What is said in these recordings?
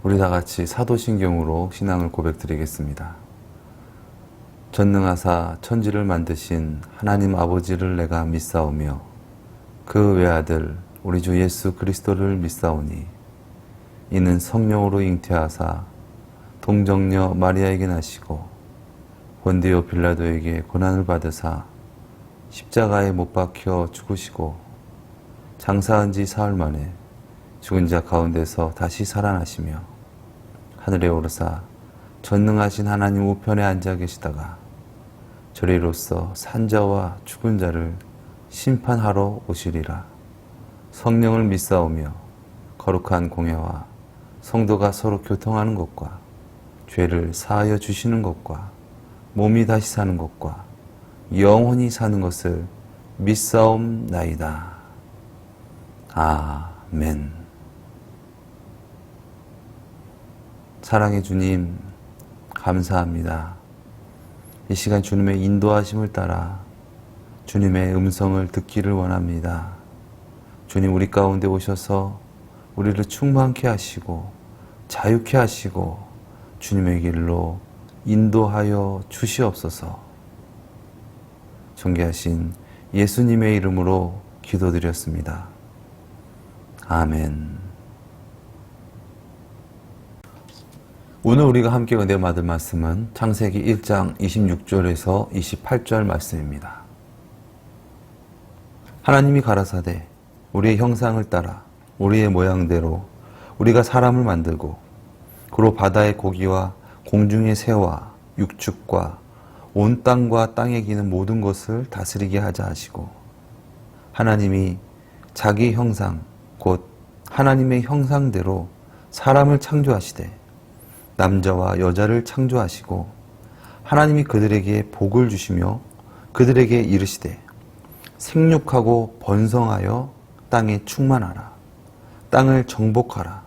우리 다 같이 사도신경으로 신앙을 고백드리겠습니다. 전능하사 천지를 만드신 하나님 아버지를 내가 믿사오며 그 외아들 우리 주 예수 그리스도를 믿사오니 이는 성령으로 잉태하사 동정녀 마리아에게 나시고 본디오 빌라도에게 고난을 받으사 십자가에 못 박혀 죽으시고 장사한 지 사흘 만에 죽은 자 가운데서 다시 살아나시며 하늘에 오르사 전능하신 하나님 우편에 앉아 계시다가 저리로서 산자와 죽은 자를 심판하러 오시리라. 성령을 믿사오며 거룩한 공예와 성도가 서로 교통하는 것과 죄를 사하여 주시는 것과 몸이 다시 사는 것과 영원히 사는 것을 믿사옵나이다. 아멘. 사랑의 주님, 감사합니다. 이 시간 주님의 인도하심을 따라 주님의 음성을 듣기를 원합니다. 주님, 우리 가운데 오셔서 우리를 충만케 하시고 자유케 하시고 주님의 길로 인도하여 주시옵소서. 존귀하신 예수님의 이름으로 기도드렸습니다. 아멘. 오늘 우리가 함께 은혜 받을 말씀은 창세기 1장 26절에서 28절 말씀입니다. 하나님이 가라사대 우리의 형상을 따라 우리의 모양대로 우리가 사람을 만들고 그로 바다의 고기와 공중의 새와 육축과 온 땅과 땅에 기는 모든 것을 다스리게 하자 하시고 하나님이 자기 형상 곧 하나님의 형상대로 사람을 창조하시되 남자와 여자를 창조하시고 하나님이 그들에게 복을 주시며 그들에게 이르시되 생육하고 번성하여 땅에 충만하라. 땅을 정복하라.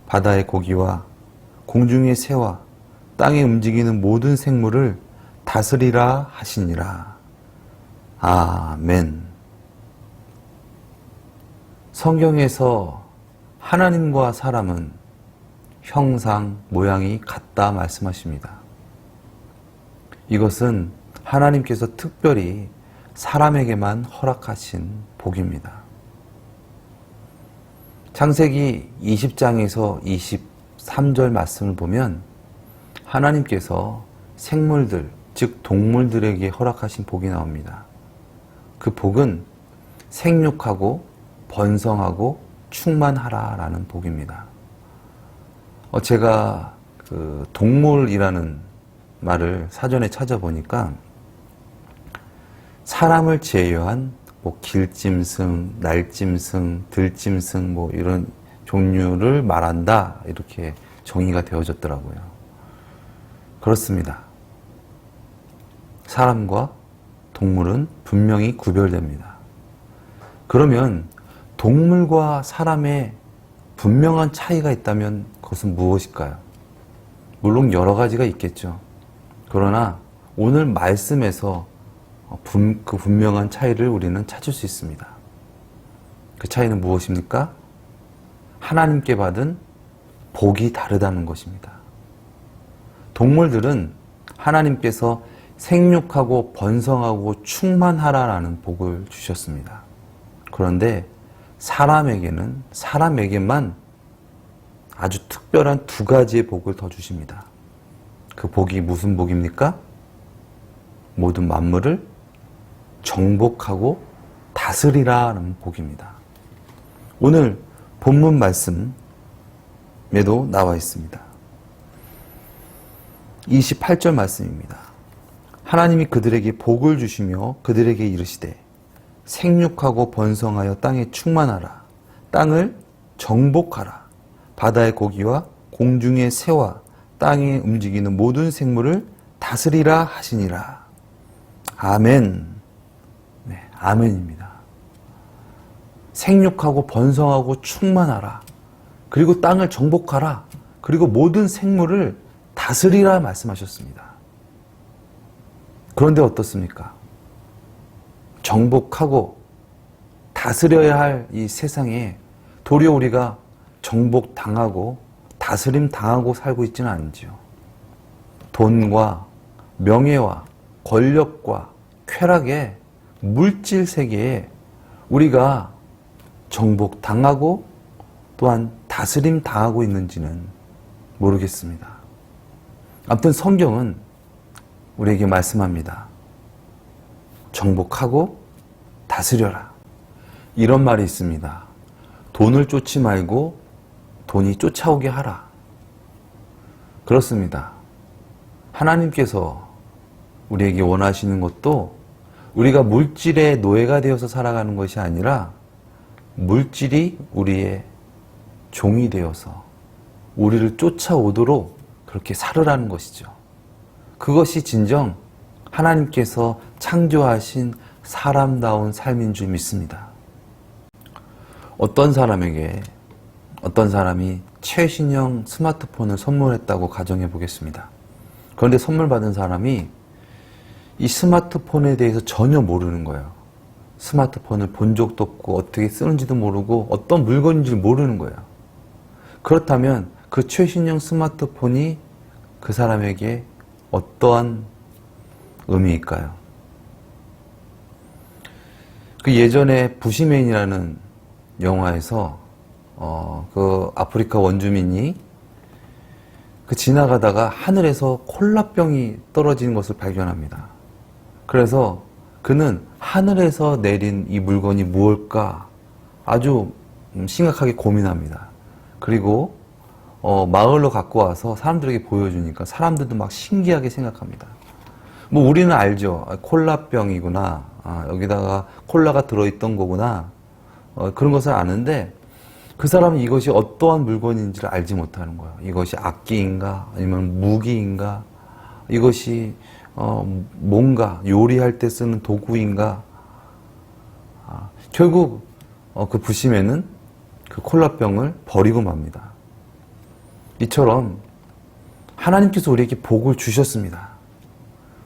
바다의 고기와 공중의 새와 땅에 움직이는 모든 생물을 다스리라 하시니라. 아멘. 성경에서 하나님과 사람은 형상, 모양이 같다 말씀하십니다. 이것은 하나님께서 특별히 사람에게만 허락하신 복입니다. 창세기 20장에서 23절 말씀을 보면 하나님께서 생물들, 즉 동물들에게 허락하신 복이 나옵니다. 그 복은 생육하고 번성하고 충만하라라는 복입니다. 제가 그 동물이라는 말을 사전에 찾아보니까 사람을 제외한 뭐 길짐승, 날짐승, 들짐승 뭐 이런 종류를 말한다 이렇게 정의가 되어졌더라고요. 그렇습니다. 사람과 동물은 분명히 구별됩니다. 그러면 동물과 사람의 분명한 차이가 있다면 그것은 무엇일까요? 물론 여러 가지가 있겠죠. 그러나 오늘 말씀에서 그 분명한 차이를 우리는 찾을 수 있습니다. 그 차이는 무엇입니까? 하나님께 받은 복이 다르다는 것입니다. 동물들은 하나님께서 생육하고 번성하고 충만하라라는 복을 주셨습니다. 그런데 사람에게만 아주 특별한 두 가지의 복을 더 주십니다. 그 복이 무슨 복입니까? 모든 만물을 정복하고 다스리라는 복입니다. 오늘 본문 말씀에도 나와 있습니다. 28절 말씀입니다. 하나님이 그들에게 복을 주시며 그들에게 이르시되 생육하고 번성하여 땅에 충만하라. 땅을 정복하라. 바다의 고기와 공중의 새와 땅에 움직이는 모든 생물을 다스리라 하시니라. 아멘. 네, 아멘입니다. 생육하고 번성하고 충만하라. 그리고 땅을 정복하라. 그리고 모든 생물을 다스리라 말씀하셨습니다. 그런데 어떻습니까? 정복하고 다스려야 할 이 세상에 도리어 우리가 정복당하고 다스림 당하고 살고 있지는 않지요. 돈과 명예와 권력과 쾌락의 물질 세계에 우리가 정복당하고 또한 다스림 당하고 있는지는 모르겠습니다. 아무튼 성경은 우리에게 말씀합니다. 정복하고 다스려라. 이런 말이 있습니다. 돈을 쫓지 말고 돈이 쫓아오게 하라. 그렇습니다. 하나님께서 우리에게 원하시는 것도 우리가 물질의 노예가 되어서 살아가는 것이 아니라 물질이 우리의 종이 되어서 우리를 쫓아오도록 그렇게 살으라는 것이죠. 그것이 진정 하나님께서 창조하신 사람다운 삶인 줄 믿습니다. 어떤 사람이 최신형 스마트폰을 선물했다고 가정해 보겠습니다. 그런데 선물 받은 사람이 이 스마트폰에 대해서 전혀 모르는 거예요. 스마트폰을 본 적도 없고 어떻게 쓰는지도 모르고 어떤 물건인지 모르는 거예요. 그렇다면 그 최신형 스마트폰이 그 사람에게 어떠한 의미일까요? 그 예전에 부시맨이라는 영화에서 그 아프리카 원주민이 그 지나가다가 하늘에서 콜라병이 떨어지는 것을 발견합니다. 그래서 그는 하늘에서 내린 이 물건이 무엇일까 아주 심각하게 고민합니다. 그리고 마을로 갖고 와서 사람들에게 보여주니까 사람들도 막 신기하게 생각합니다. 뭐 우리는 알죠. 콜라병이구나. 여기다가 콜라가 들어있던 거구나. 그런 것을 아는데 그 사람은 이것이 어떠한 물건인지를 알지 못하는 거예요. 이것이 악기인가 아니면 무기인가 이것이 뭔가 요리할 때 쓰는 도구인가. 결국 그 부심에는 그 콜라병을 버리고 맙니다. 이처럼 하나님께서 우리에게 복을 주셨습니다.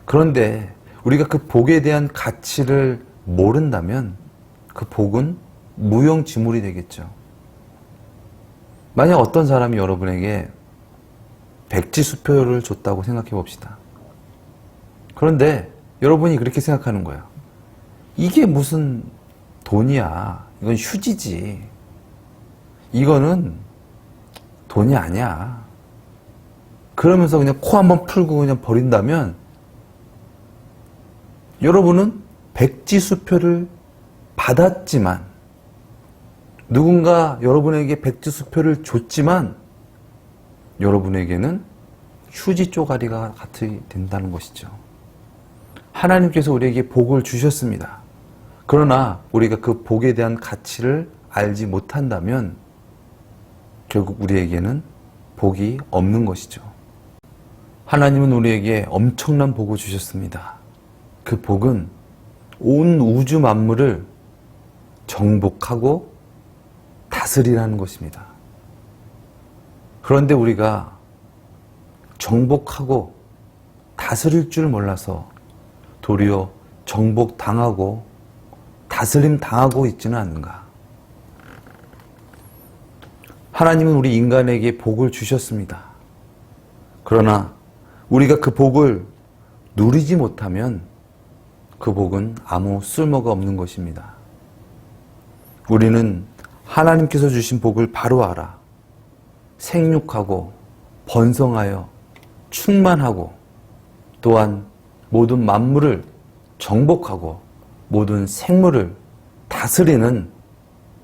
그런데 우리가 그 복에 대한 가치를 모른다면 그 복은 무용지물이 되겠죠. 만약 어떤 사람이 여러분에게 백지수표를 줬다고 생각해 봅시다. 그런데 여러분이 그렇게 생각하는 거예요. 이게 무슨 돈이야. 이건 휴지지. 이거는 돈이 아니야. 그러면서 그냥 코 한번 풀고 그냥 버린다면 여러분은 백지수표를 받았지만 누군가 여러분에게 백지수표를 줬지만 여러분에게는 휴지 쪼가리가 같이 된다는 것이죠. 하나님께서 우리에게 복을 주셨습니다. 그러나 우리가 그 복에 대한 가치를 알지 못한다면 결국 우리에게는 복이 없는 것이죠. 하나님은 우리에게 엄청난 복을 주셨습니다. 그 복은 온 우주 만물을 정복하고 다스리라는 것입니다. 그런데 우리가 정복하고 다스릴 줄 몰라서 도리어 정복당하고 다스림 당하고 있지는 않는가. 하나님은 우리 인간에게 복을 주셨습니다. 그러나 우리가 그 복을 누리지 못하면 그 복은 아무 쓸모가 없는 것입니다. 우리는 하나님께서 주신 복을 바로 알아 생육하고 번성하여 충만하고 또한 모든 만물을 정복하고 모든 생물을 다스리는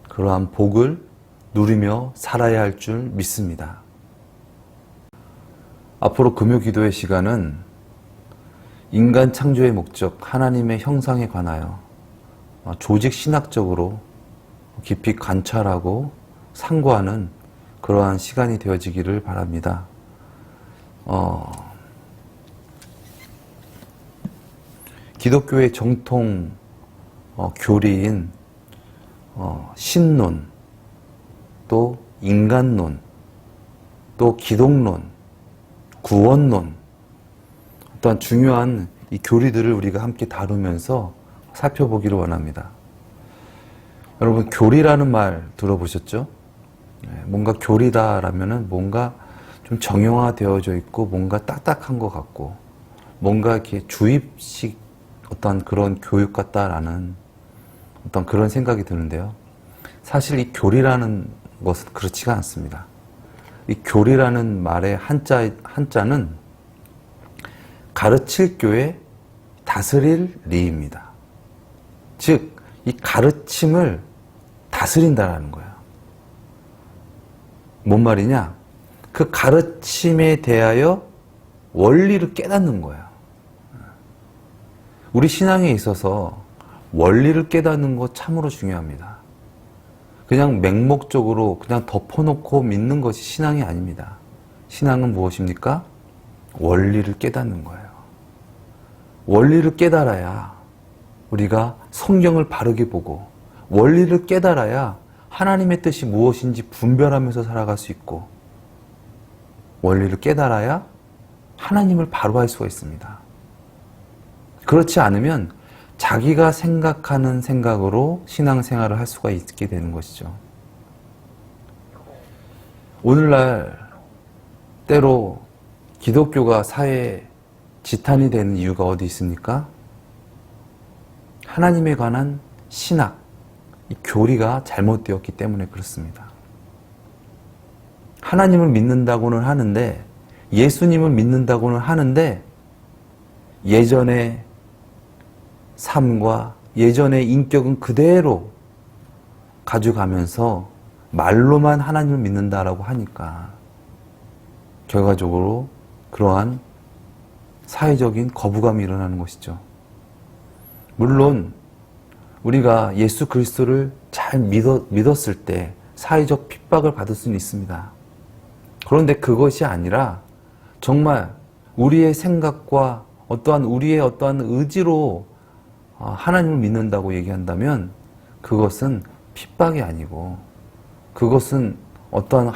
그러한 복을 누리며 살아야 할 줄 믿습니다. 앞으로 금요 기도의 시간은 인간 창조의 목적, 하나님의 형상에 관하여 조직 신학적으로 깊이 관찰하고 상고하는 그러한 시간이 되어지기를 바랍니다. 기독교의 정통 교리인 신론, 또 인간론, 또 기독론, 구원론, 또한 중요한 이 교리들을 우리가 함께 다루면서 살펴보기를 원합니다. 여러분, 교리라는 말 들어보셨죠? 뭔가 교리다라면은 뭔가 좀 정형화되어져 있고 뭔가 딱딱한 것 같고 뭔가 이렇게 주입식 어떤 그런 교육 같다라는 어떤 그런 생각이 드는데요. 사실 이 교리라는 것은 그렇지가 않습니다. 이 교리라는 말의 한자는 가르칠 교회, 다스릴 리입니다. 즉, 이 가르침을 다스린다라는 거예요. 뭔 말이냐? 그 가르침에 대하여 원리를 깨닫는 거예요. 우리 신앙에 있어서 원리를 깨닫는 것 참으로 중요합니다. 그냥 맹목적으로 그냥 덮어놓고 믿는 것이 신앙이 아닙니다. 신앙은 무엇입니까? 원리를 깨닫는 거예요. 원리를 깨달아야 우리가 성경을 바르게 보고 원리를 깨달아야 하나님의 뜻이 무엇인지 분별하면서 살아갈 수 있고 원리를 깨달아야 하나님을 바로 알 수가 있습니다. 그렇지 않으면 자기가 생각하는 생각으로 신앙생활을 할 수가 있게 되는 것이죠. 오늘날 때로 기독교가 사회에 지탄이 되는 이유가 어디 있습니까? 하나님에 관한 신학, 이 교리가 잘못되었기 때문에 그렇습니다. 하나님을 믿는다고는 하는데, 예수님을 믿는다고는 하는데, 예전의 삶과 예전의 인격은 그대로 가져가면서 말로만 하나님을 믿는다라고 하니까 결과적으로 그러한 사회적인 거부감이 일어나는 것이죠. 물론 우리가 예수 그리스도를 잘 믿었을 때 사회적 핍박을 받을 수는 있습니다. 그런데 그것이 아니라 정말 우리의 생각과 우리의 어떠한 의지로 하나님을 믿는다고 얘기한다면 그것은 핍박이 아니고 그것은 어떠한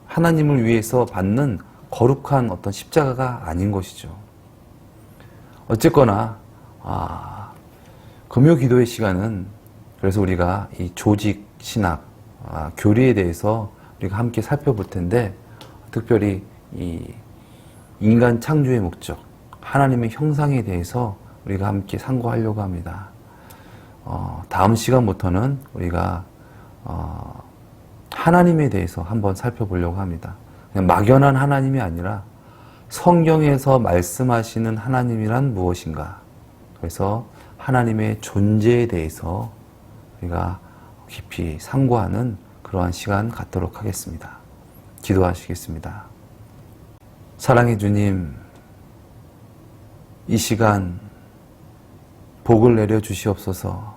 하나님을 위해서 받는 거룩한 어떤 십자가가 아닌 것이죠. 어쨌거나 금요 기도의 시간은 그래서 우리가 이 조직 신학 교리에 대해서 우리가 함께 살펴볼 텐데 특별히 이 인간 창조의 목적 하나님의 형상에 대해서 우리가 함께 상고하려고 합니다. 다음 시간부터는 우리가 하나님에 대해서 한번 살펴보려고 합니다. 그냥 막연한 하나님이 아니라 성경에서 말씀하시는 하나님이란 무엇인가? 그래서 하나님의 존재에 대해서 우리가 깊이 상고하는 그러한 시간 갖도록 하겠습니다. 기도하시겠습니다. 사랑의 주님, 이 시간 복을 내려 주시옵소서.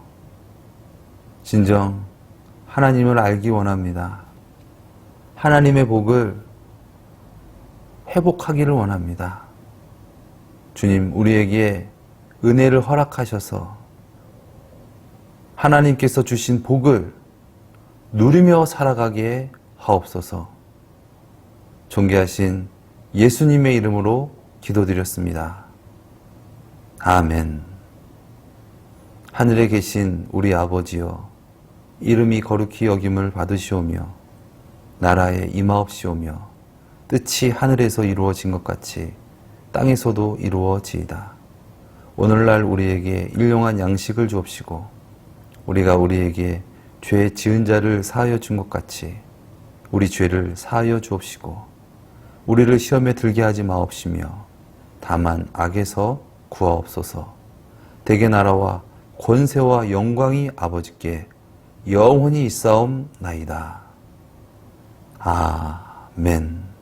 진정 하나님을 알기 원합니다. 하나님의 복을 회복하기를 원합니다. 주님, 우리에게 은혜를 허락하셔서 하나님께서 주신 복을 누리며 살아가게 하옵소서. 존귀하신 예수님의 이름으로 기도드렸습니다. 아멘. 하늘에 계신 우리 아버지여, 이름이 거룩히 여김을 받으시오며 나라에 임하옵시오며 뜻이 하늘에서 이루어진 것 같이 땅에서도 이루어지이다. 오늘날 우리에게 일용한 양식을 주옵시고 우리가 우리에게 죄 지은 자를 사하여 준 것 같이 우리 죄를 사하여 주옵시고 우리를 시험에 들게 하지 마옵시며 다만 악에서 구하옵소서. 대개 나라와 권세와 영광이 아버지께 영원히 있사옵나이다. 아멘.